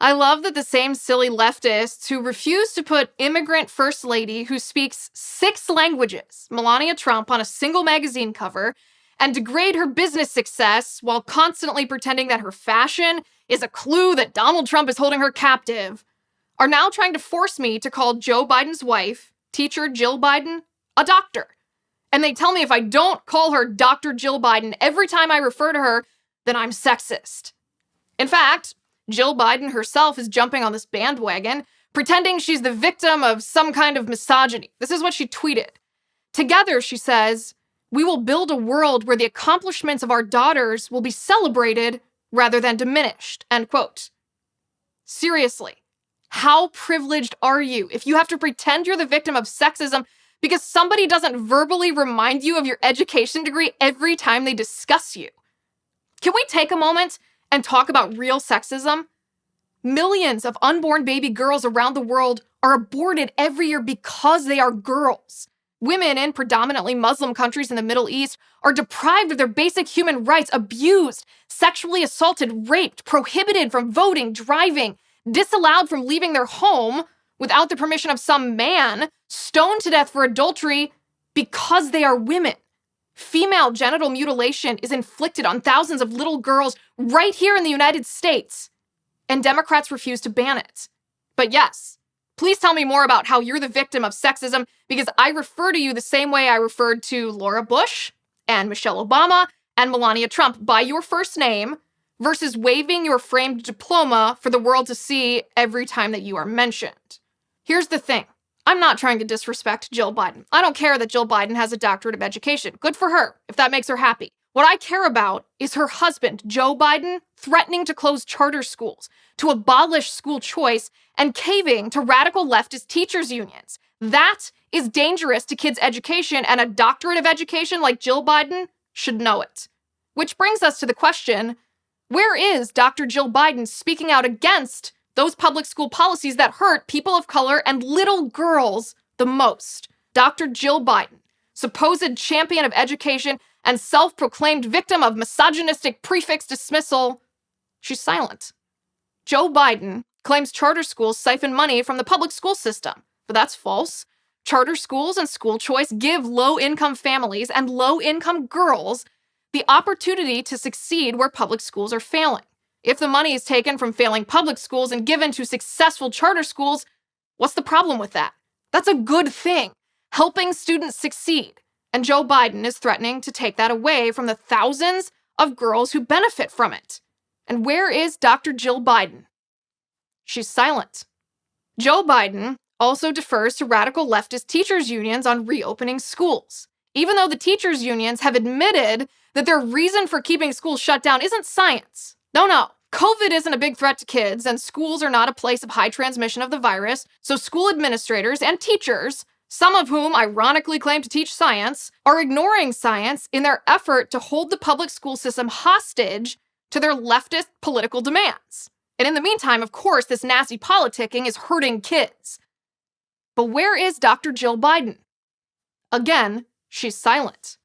I love that the same silly leftists who refuse to put immigrant first lady who speaks 6 languages, Melania Trump, on a single magazine cover and degrade her business success while constantly pretending that her fashion is a clue that Donald Trump is holding her captive, are now trying to force me to call Joe Biden's wife, teacher Jill Biden, a doctor. And they tell me if I don't call her Dr. Jill Biden every time I refer to her, then I'm sexist. In fact, Jill Biden herself is jumping on this bandwagon, pretending she's the victim of some kind of misogyny. This is what she tweeted. Together, she says, "We will build a world where the accomplishments of our daughters will be celebrated rather than diminished," end quote. Seriously, how privileged are you if you have to pretend you're the victim of sexism because somebody doesn't verbally remind you of your education degree every time they discuss you? Can we take a moment and talk about real sexism? Millions of unborn baby girls around the world are aborted every year because they are girls. Women in predominantly Muslim countries in the Middle East are deprived of their basic human rights, abused, sexually assaulted, raped, prohibited from voting, driving, disallowed from leaving their home without the permission of some man, stoned to death for adultery because they are women. Female genital mutilation is inflicted on thousands of little girls right here in the United States, and Democrats refuse to ban it. But yes, please tell me more about how you're the victim of sexism, because I refer to you the same way I referred to Laura Bush and Michelle Obama and Melania Trump, by your first name, versus waving your framed diploma for the world to see every time that you are mentioned. Here's the thing. I'm not trying to disrespect Jill Biden. I don't care that Jill Biden has a doctorate of education. Good for her, if that makes her happy. What I care about is her husband, Joe Biden, threatening to close charter schools, to abolish school choice, and caving to radical leftist teachers' unions. That is dangerous to kids' education, and a doctorate of education like Jill Biden should know it. Which brings us to the question, where is Dr. Jill Biden speaking out against those public school policies that hurt people of color and little girls the most? Dr. Jill Biden, supposed champion of education and self-proclaimed victim of misogynistic prefix dismissal, she's silent. Joe Biden claims charter schools siphon money from the public school system, but that's false. Charter schools and school choice give low-income families and low-income girls the opportunity to succeed where public schools are failing. If the money is taken from failing public schools and given to successful charter schools, what's the problem with that? That's a good thing, helping students succeed. And Joe Biden is threatening to take that away from the thousands of girls who benefit from it. And where is Dr. Jill Biden? She's silent. Joe Biden also defers to radical leftist teachers' unions on reopening schools, even though the teachers' unions have admitted that their reason for keeping schools shut down isn't science. No. COVID isn't a big threat to kids, and schools are not a place of high transmission of the virus, so school administrators and teachers, some of whom ironically claim to teach science, are ignoring science in their effort to hold the public school system hostage to their leftist political demands. And in the meantime, of course, this nasty politicking is hurting kids. But where is Dr. Jill Biden? Again, she's silent.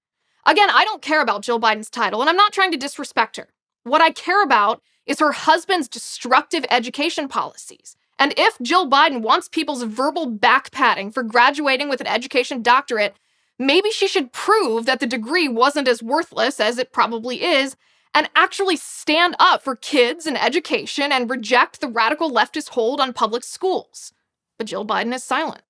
Again, I don't care about Jill Biden's title, and I'm not trying to disrespect her. What I care about is her husband's destructive education policies. And if Jill Biden wants people's verbal backpatting for graduating with an education doctorate, maybe she should prove that the degree wasn't as worthless as it probably is, and actually stand up for kids and education and reject the radical leftist hold on public schools. But Jill Biden is silent.